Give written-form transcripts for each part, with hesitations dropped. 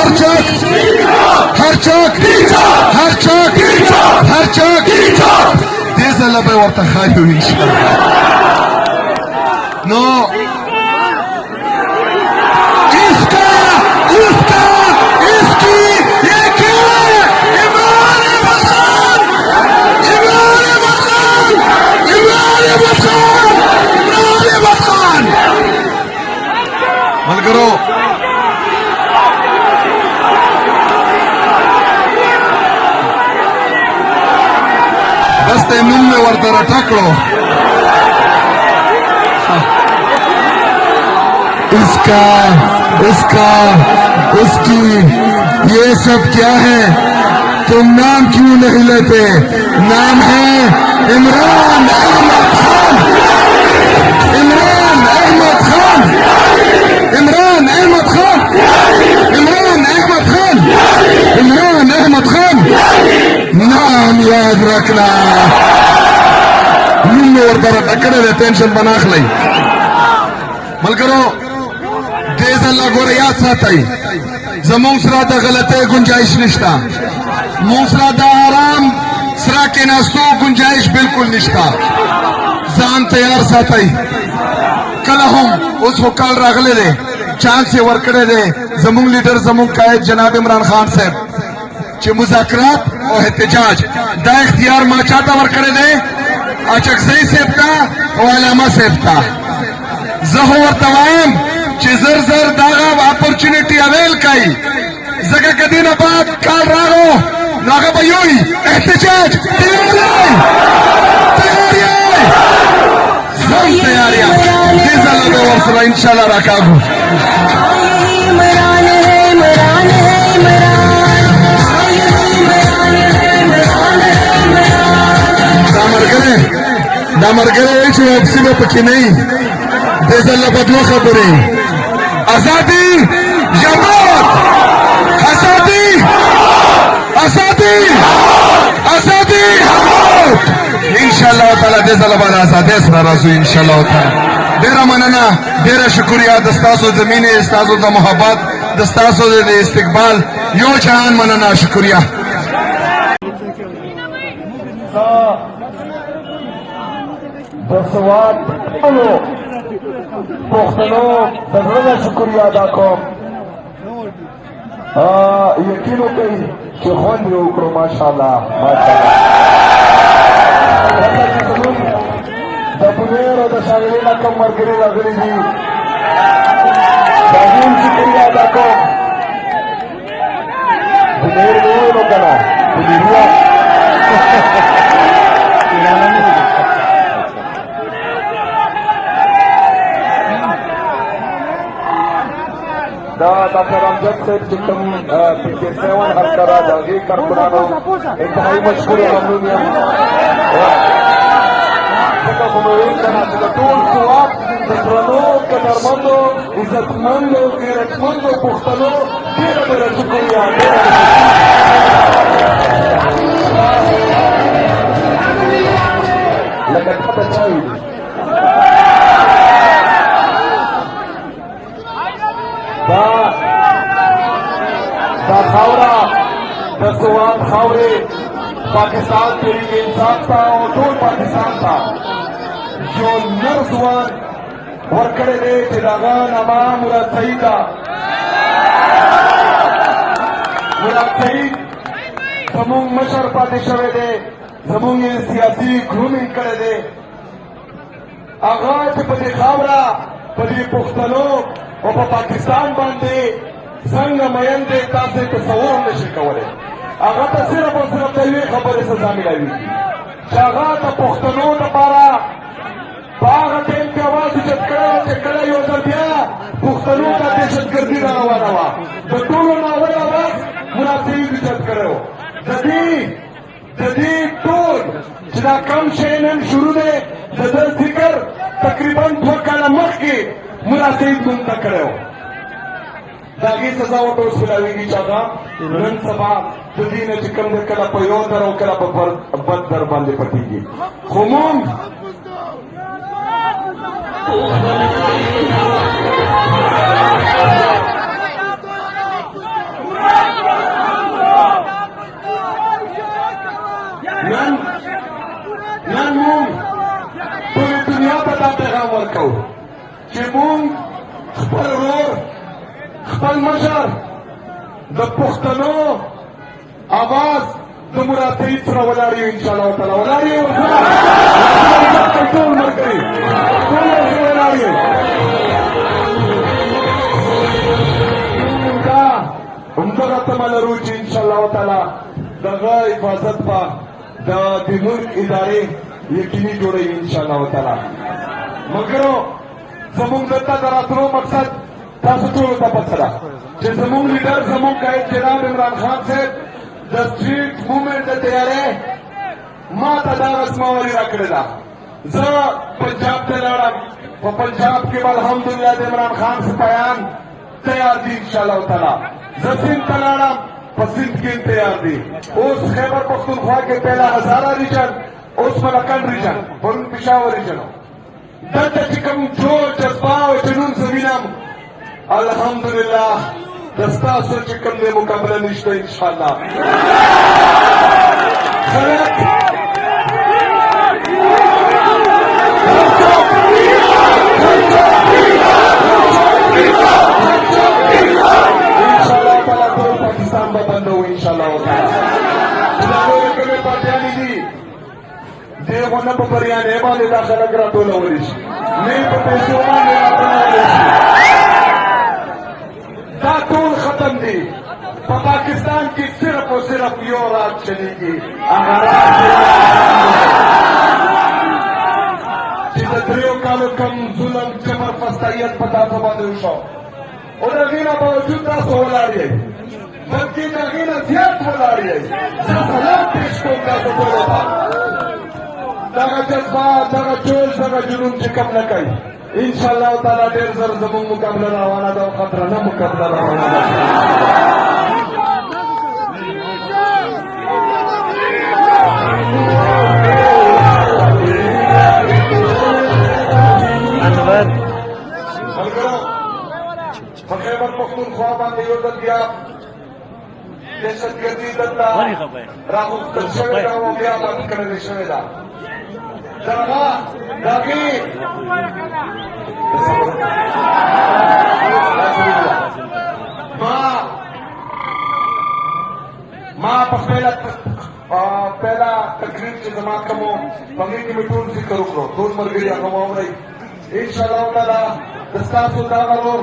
हर चौक हर चौक हर चौक हर चौक देश अल्लाह पे वर्ता खाई हुई नो इसका उसका इसकी ये क्या है? इमरान अहमद खान इमरान अहमद खान इमरान अहमद खान इमरान अहमद खान बंद करो बस ते नुम में वर्ता टकड़ो इसका उसका उसकी ये सब क्या है? तुम नाम क्यों नहीं लेते? नाम है इमरान अहमद खान इमरान अहमद खान इमरान अहमद खान इमरान अहमद खान इमरान अहमद खान नाम याद रखना और तरह टकड़े दे टेंशन बना खलाई मल करो देश अल्लाह गोरे याद साथाई जमों सरादा गलते गुंजाइश निष्ठा मूसरादा आराम सरा के नास्तों गुंजाइश बिल्कुल निष्ठा जान तैयार साथाई कल हम उस कल रगले दे चांद से वर्कड़े दे जमुंग लीडर जमुंग कायद जनाब इमरान खान साहब चे मुज़ाकरात और एहतजाज दा इख्तियार माचाता वर्कड़े दे अचकजई सेफ्ता और अलामा सेफ्ता जहोर तमाम चिजर जर दागा अपॉर्चुनिटी अवेल कई जगह कदीन आबाद काल रागो नागा बयोई एहतजाज तैयारियां वरसला इंशाल्लाह रकाबू दामर गरे वापसी में पकी नहीं देश अल्लाह बदलो खबरें आजादी या मौत आजादी आजादी आजादी इंशाल्लाह ताला देश अल्लाह बना आजादी सरा रसू इंशाल्लाह ताला डेरा मनना डेरा शुक्रिया दस्तासो जमीने दस्तासो दा मोहब्बत दस्तासो दे इस्तकबाल यो जहान मनना शुक्रिया दसवात पुख्तनो दजरना शुक्रिया अदा कोम यकीन कई कि खुद उकरो माशाल्लाह दबनेर और दशागलीना कम मरगरी लगरी दी दहीन शुक्रिया अदा कोम बुनेर नहीं लोगना बुनिया डॉक्टर अमजद से जितम पीके सेवन हर करा जागी कर पुरानो इंतहाई मशहूर ममनूनियम टूल सुवाब दसरनो कदरमंदो इज्जतमंदो गैरतमंदो पुख्तनो तेरा मेरा शुक्रिया लगन का बचाई दा खावरा दसवान खावरे पाकिस्तान तहरीक इंसाफ था और टोल पाकिस्तान था जो नर्सवान वर्कड़े दे चिरागान अमाम मुराद सईद था मुराद सईद समूंग मशर पाते शवे दे समूंग सियासी ग्रूमिंग करे दे आगाज पदे खावरा पदे पुख्तनो और पाकिस्तान बांधे संग मयन दे तासे तस्वूर नशे कवरे आगा तो सिर्फ और सिर्फ तयवे खबर सजा मिलाई शागा तो पुख्तनो दपारा बाग टेम के आवाज चटकड़ा योजन दिया पुख्तनो का दहशतगर्दी का रवाना हुआ तो दोनों नावल आवाज मुनासिब इज्जत करो जदीद टूर जिना कम शेनन शुरू ने जदर जिक्र तकरीबन थोड़ा मख के मुनासिब मुंतक करो दागी सजा वो तो सुलावेगी चागा रन सभा जदी ने चिकन दे कला पयो दरो कला बद दर बांधे पटीगी खुमूम نن مونږ ټولې دنیا ته دا پیغام ورکوو چې مونږ خپل ورور خپل مشر د پښتنو اواز د مراد سعید سره ولاړ یو انشاءالله تعالی ولاړ یو ټول ملګري ټول ولاړ یو همدغه تمه لرو چې انشاءالله تعالی دغه حفاظت به د ملک ادارې یقیني جوړوي انشاءالله تعالی مګرو زمونږ دلته د راتلو مقصد تاسو ټولو ته پته ده چې زمونږ لیډر زمونږ قائد جناب عمران خان صاحب د سټریټ موومنټ د تیارۍ ما ته دا رسموالي راکړې ده زه پنجاب ته لاړم په پنجاب کې به الحمدلله د عمران خان سپایان تیار دي انشاءالله تعالی زه سندھ ته لاړم په سندھ کې تیار دي اوس خیبر پختونخوا کې پہلا هزاره ریجن اوس ملکن ریجن پرون پېښور ریجن دلته چې کوم جوړ جذبه او جنون زه وینم الحمدلله د ستاسو چې کوم دی مقابله نشته انشاءالله خلک پاکستان به بندوو انشاءالله تعالی دا نورې کومې پارټیانې دي دې خو نه په بریانۍ باندې دا خلک راټولولی شي نه یې په پیسو باندې راټولولی شي دا ټول ختم دي په پاکستان کې صرف او صرف یو راز چلیږي هغه راز چې د دریو کالو کم ظلم جبر فستایت په تاسو باندې وشو او د هغې نه باوجود تاسو ولاړ یئ بلکې د هغې نه زیات ولاړ یئ زه سلام پېښ کوم تاسو ټولو ته دغه جذبه دغه جوش دغه جنون چې کم نه کوي انشاءالله تعالی ډېر زر زموږ مقابله روانه ده او خطرنه مقابله روانه ده ملګرو په خیبر پښتونخوا باندې یو ځل بیا دهشتګردي دلته راغوښتل شوې ده او بیا بند کړلې شوې ده د هغې ما په پهلا تقریر چې زما کوم و په هغې کې مې ټول ذکر وکړو ټول ملګري هغه واورئ انشاءالله تعالی د ستاسو دا غرور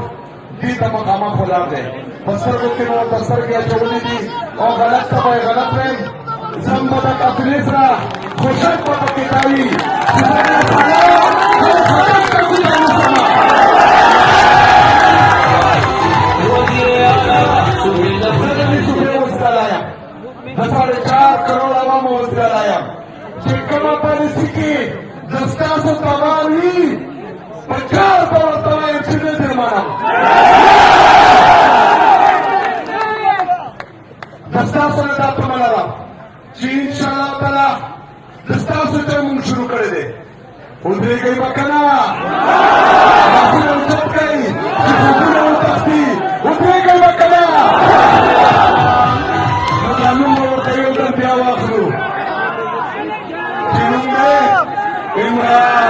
دې ته مخامخ ولاړ دی په سترګو کې مو ورته سترګې اچولې دي او غلط ته به یې غلط ویم زم به د قافلې سره خوشک به پکې کوي چې زما سلام هر خلک ته ګوته وسمه د 4.5 کروڑ عوامو وزګار یم چې کومه پالیسي کې د ستاسو تاوان وي په کار به ورته وایم چې نه در منم د ستاسو نه دا تمه لرم چې انشاءالله تعالی د ستاسو ته مونږ شروع کړی دی ودرېږئ به که نه لاسونه اوچت کړئ چې خوبونه وتښتي ودرېږئ به که نه نوم به ورته یو ځل بیا واخلو چې نوم دی عمران